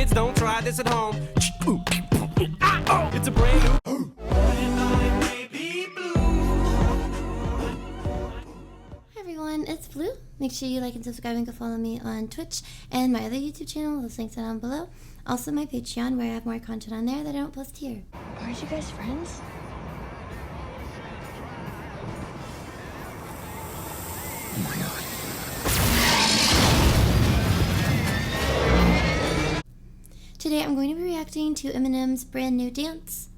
Kids, don't try this at home. It's a brand new. Hi everyone, it's Blue. Make sure you like and subscribe and go follow me on Twitch and my other YouTube channel. Those links are down below. Also my Patreon, where I have more content on there that I don't post here. Aren't you guys friends? Oh my god. Today I'm going to be reacting to Eminem's brand new dance.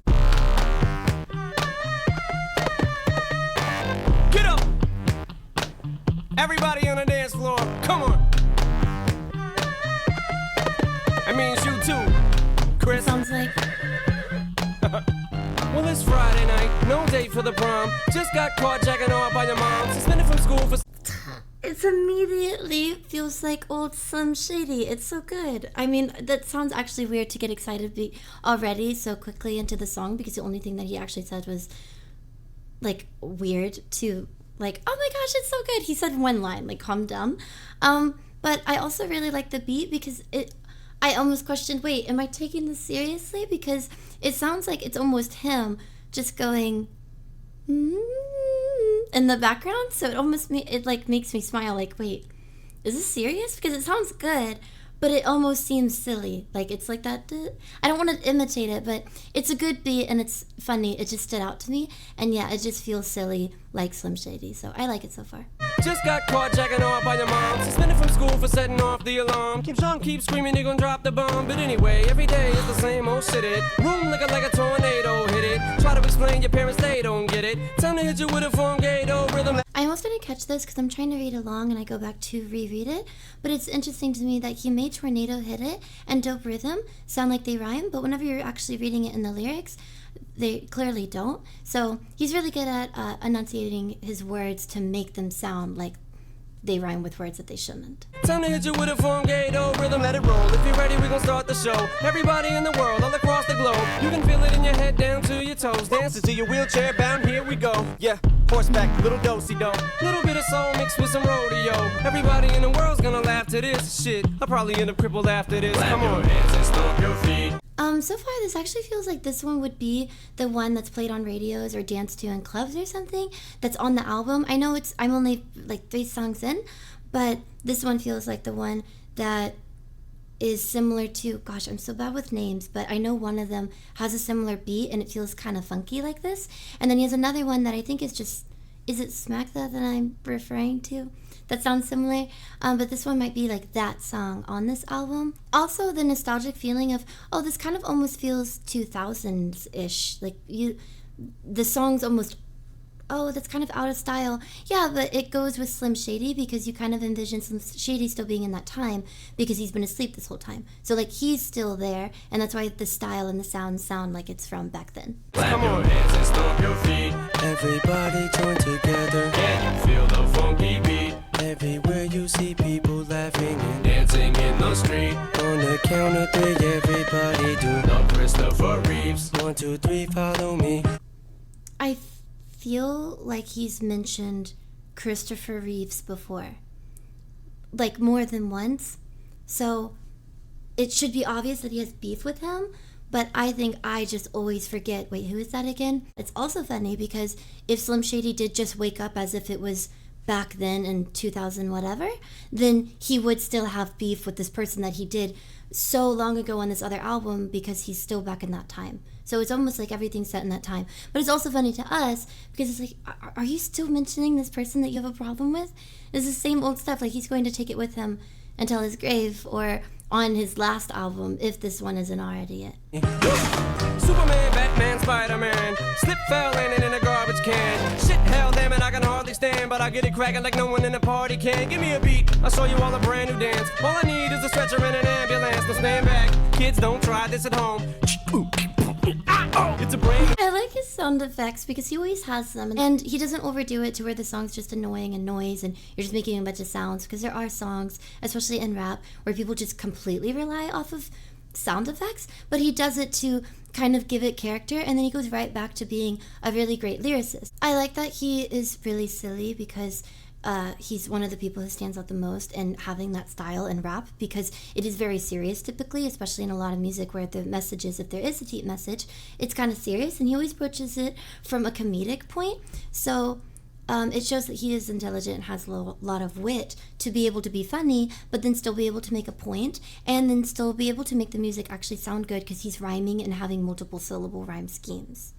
Get up! Everybody on the dance floor, come on! That means you too, Chris. Sounds like... Well, it's Friday night, no date for the prom. Just got caught jacking off by your mom. Suspended from school for... It immediately feels like old Slim Shady. It's so good. I mean, that sounds actually weird to get excited already so quickly into the song, because the only thing that he actually said was, like, weird to, like, oh my gosh, it's so good. He said one line, like, calm down. But I also really like the beat, because I almost questioned, wait, am I taking this seriously? Because it sounds like it's almost him just going, in the background, so it almost makes me smile, like, wait, is this serious? Because it sounds good, but it almost seems silly. Like, it's like that, I don't want to imitate it, but it's a good beat and it's funny. It just stood out to me, and yeah, it just feels silly like Slim Shady, so I like it so far. Just got caught jacking off by your mom. Suspended from school for setting off the alarm. Keep screaming, you're gonna drop the bomb. But anyway, every day is the same old shit. Room looking like a tornado hit it. Try to explain, your parents, they don't get it. Time to hit you with a Gato rhythm. I almost didn't catch this because I'm trying to read along and I go back to reread it, but it's interesting to me that he made Tornado Hit It and Dope Rhythm sound like they rhyme, but whenever you're actually reading it in the lyrics, they clearly don't. So he's really good at enunciating his words to make them sound like they rhyme with words that they shouldn't. Time to hit you with a Gato rhythm, let it roll. If you're ready, we're gonna start the show. Everybody in the world, all across the globe, you can feel it in your head down to your toes. Dancing to your wheelchair bound, here we go. Yeah, horseback, little do-si-do. Little bit of soul mixed with some rodeo. Everybody in the world's gonna laugh to this shit. I'll probably end up crippled after this. Come on. Clap your hands and stomp your feet. So far this actually feels like this one would be the one that's played on radios or danced to in clubs or something that's on the album. I know I'm only like 3 songs in, but this one feels like the one that is similar to, gosh, I'm so bad with names, but I know one of them has a similar beat and it feels kind of funky like this. And then he has another one that I think is just, is it Smack That I'm referring to? That sounds similar, but this one might be like that song on this album. Also, the nostalgic feeling of, oh, this kind of almost feels 2000s-ish. Like, the song's almost, oh, that's kind of out of style. Yeah, but it goes with Slim Shady because you kind of envision Slim Shady still being in that time because he's been asleep this whole time. So, like, he's still there, and that's why the style and the sound like it's from back then. Clap your hands and stomp your feet. Everybody join together. Can you feel the funky beat? Everywhere you see people laughing and dancing in the street. On the count of 3, everybody do the Christopher Reeves. 1, 2, 3, follow me. I feel like he's mentioned Christopher Reeves before, like more than once, so it should be obvious that he has beef with him, but I think I just always forget, wait, who is that again? It's also funny because if Slim Shady did just wake up as if it was back then in 2000 whatever, then he would still have beef with this person that he did so long ago on this other album because he's still back in that time. So it's almost like everything's set in that time. But it's also funny to us because it's like, are you still mentioning this person that you have a problem with? It's the same old stuff, like he's going to take it with him until his grave or on his last album, if this one isn't already it. Superman, Batman, Spider-Man, slip, fell, landing in a garbage can. Shit, hell, damn it, I can hardly stand, but I get it cracking like no one in the party can. Give me a beat, I'll show you all a brand new dance. All I need is a stretcher and an ambulance. Now stand back, kids, don't try this at home. It's a brand. I like his sound effects because he always has them, and he doesn't overdo it to where the song's just annoying and noise and you're just making a bunch of sounds, because there are songs, especially in rap, where people just completely rely off of sound effects, but he does it to kind of give it character, and then he goes right back to being a really great lyricist. I like that he is really silly because he's one of the people who stands out the most in having that style in rap, because it is very serious typically, especially in a lot of music where the message is, if there is a deep message, it's kind of serious, and he always approaches it from a comedic point. So it shows that he is intelligent and has a lot of wit to be able to be funny, but then still be able to make a point, and then still be able to make the music actually sound good because he's rhyming and having multiple syllable rhyme schemes.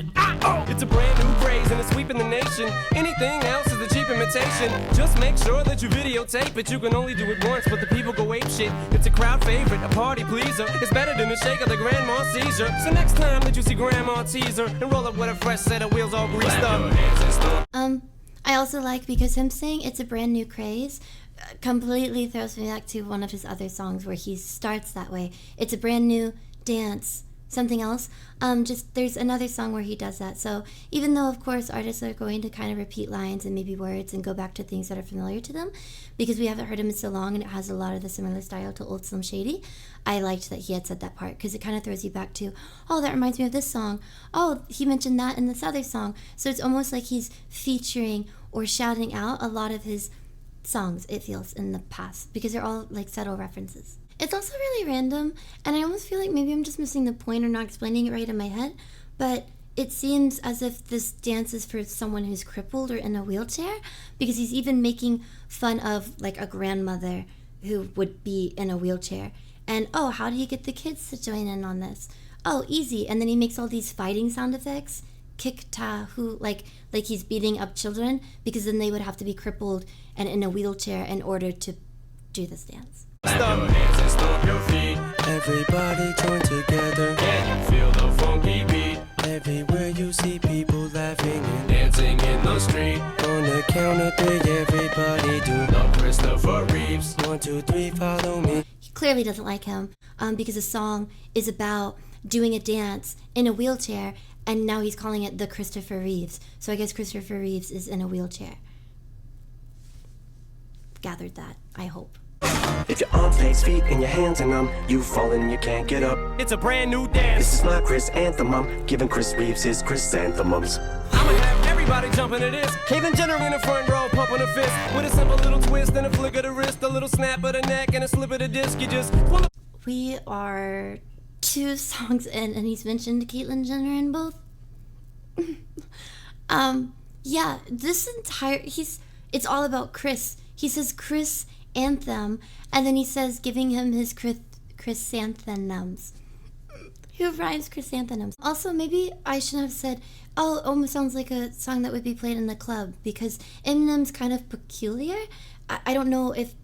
It's a brand new phrase and it's sweeping the nation. Anything else is a cheap imitation. Just make sure that you videotape it. You can only do it once, but the people go ape shit. It's a crowd favorite, a party pleaser. It's better than the shake of the grandma Caesar. So next time that you see grandma tease her and roll up with a fresh set of wheels all greased up. I also like, because him saying it's a brand new craze completely throws me back to one of his other songs where he starts that way. It's a brand new dance, something else. Just there's another song where he does that. So even though, of course, artists are going to kind of repeat lines and maybe words and go back to things that are familiar to them, because we haven't heard him in so long and it has a lot of the similar style to Old Slim Shady, I liked that he had said that part, because it kind of throws you back to, oh, that reminds me of this song. Oh, he mentioned that in this other song. So it's almost like he's featuring or shouting out a lot of his songs, it feels, in the past, because they're all like subtle references. It's also really random, and I almost feel like maybe I'm just missing the point or not explaining it right in my head, but it seems as if this dance is for someone who's crippled or in a wheelchair, because he's even making fun of like a grandmother who would be in a wheelchair. And, oh, how do you get the kids to join in on this? Oh, easy. And then he makes all these fighting sound effects. Kick-ta-hoo, like he's beating up children, because then they would have to be crippled and in a wheelchair in order to do this dance. Stomp your hands and stomp your feet. Everybody join together. Can you feel the funky beat? Everywhere you see people laughing and dancing in the street. On the count of three, everybody do the Christopher Reeves. 1, 2, 3, follow me. He clearly doesn't like him, because the song is about doing a dance in a wheelchair, and now he's calling it the Christopher Reeves. So I guess Christopher Reeves is in a wheelchair. Gathered that, I hope. If your arms, legs, feet, and your hands are numb, you've fallen and you can't get up. It's a brand new dance. This is my Chris anthem. I'm giving Chris Reeves his chrysanthemums. I'ma have everybody jumping to this. Caitlyn Jenner in the front row pumping a fist with a simple little twist and a flick of the wrist, a little snap of the neck and a slip of the disc. You just pull up. We are 2 songs in, and he's mentioned Caitlyn Jenner in both. Yeah, this entire it's all about Chris. He says Chris anthem, and then he says giving him his chrysanthemums. Who rhymes chrysanthemums? Also, maybe I shouldn't have said, oh, it almost sounds like a song that would be played in the club, because Eminem's kind of peculiar. I don't know if,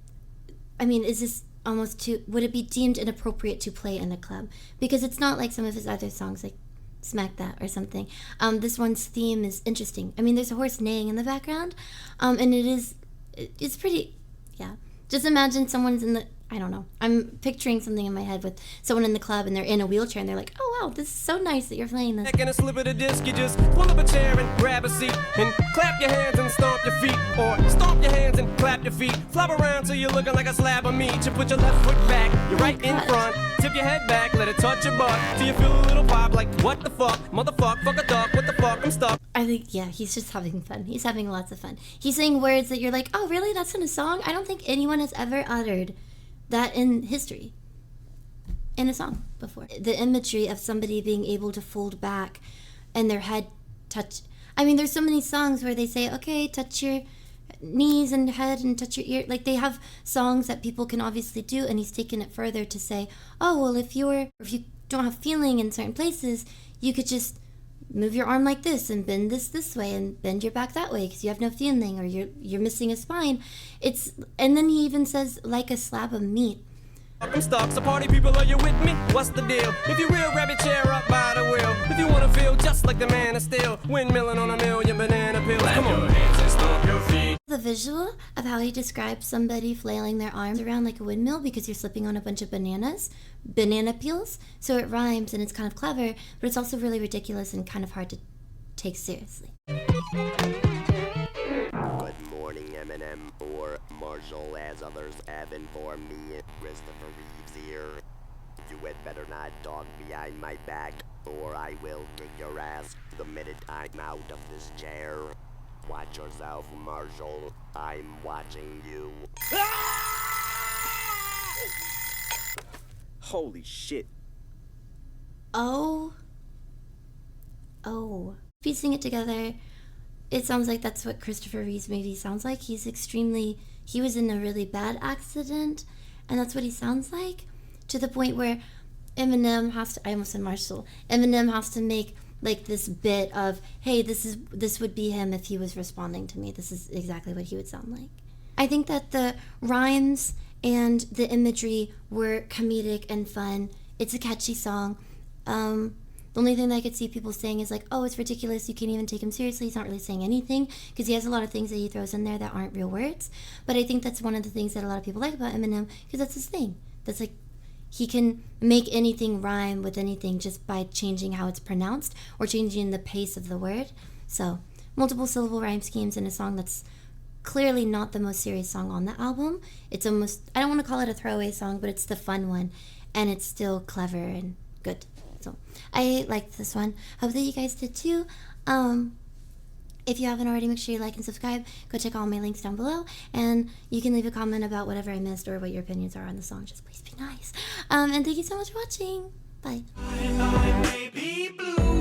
I mean, is this almost would it be deemed inappropriate to play in a club? Because it's not like some of his other songs, like Smack That or something. This one's theme is interesting. I mean, there's a horse neighing in the background, and it's pretty, yeah. Just imagine someone's in the, I don't know, I'm picturing something in my head with someone in the club and they're in a wheelchair and they're like, oh wow, this is so nice that you're playing this. And a slip of the disc, you just pull up a chair and grab a seat and clap your hands and stomp your feet, or stomp your hands and clap your feet. Flop around till you're looking like a slab of meat. You put your left foot back, you're right in front. Tip your head back, let it touch your butt till you feel a little pop like, what the fuck, motherfuck, fuck a duck, what the fuck, I'm stuck. I think, yeah, he's just having fun. He's having lots of fun. He's saying words that you're like, oh really, that's in a song? I don't think anyone has ever uttered that in history in a song before. The imagery of somebody being able to fold back and their head touch. I mean, there's so many songs where they say, okay, touch your knees and head and touch your ear. Like, they have songs that people can obviously do, and he's taken it further to say, oh, well, if you don't have feeling in certain places, you could just move your arm like this and bend this way and bend your back that way because you have no feeling, or you're missing a spine. And then he even says like a slab of meat. I'm stuck, so party people, are you with me? What's the deal? If you will, grab your chair up by the wheel. If you wanna feel just like the man of steel, windmilling on a million banana pills. Come on, hands and stomp your feet. The visual of how he describes somebody flailing their arms around like a windmill because you're slipping on a bunch of banana peels. So it rhymes and it's kind of clever, but it's also really ridiculous and kind of hard to take seriously. Good morning, Eminem, or Marshall, as others have informed me. Christopher Reeves here. You had better not talk behind my back, or I will kick your ass the minute I'm out of this chair. Watch yourself, Marshall. I'm watching you. Holy shit. Oh. Piecing it together, it sounds like that's what Christopher Reeve's movie sounds like. He was in a really bad accident, and that's what he sounds like, to the point where Eminem has to, I almost said Marshall, Eminem has to make like this bit of, hey, this would be him if he was responding to me. This is exactly what he would sound like. I think that the rhymes and the imagery were comedic and fun. It's a catchy song. The only thing that I could see people saying is like, oh, it's ridiculous, you can't even take him seriously, he's not really saying anything, because he has a lot of things that he throws in there that aren't real words. But I think that's one of the things that a lot of people like about Eminem, because that's his thing. That's like, he can make anything rhyme with anything just by changing how it's pronounced or changing the pace of the word. So, multiple syllable rhyme schemes in a song that's clearly not the most serious song on the album. It's almost, I don't want to call it a throwaway song, but it's the fun one, and it's still clever and good. So I liked this one. Hope that you guys did too. If you haven't already, make sure you like and subscribe. Go check all my links down below, and you can leave a comment about whatever I missed or what your opinions are on the song. Just please be nice. And thank you so much for watching. Bye. I may be blue.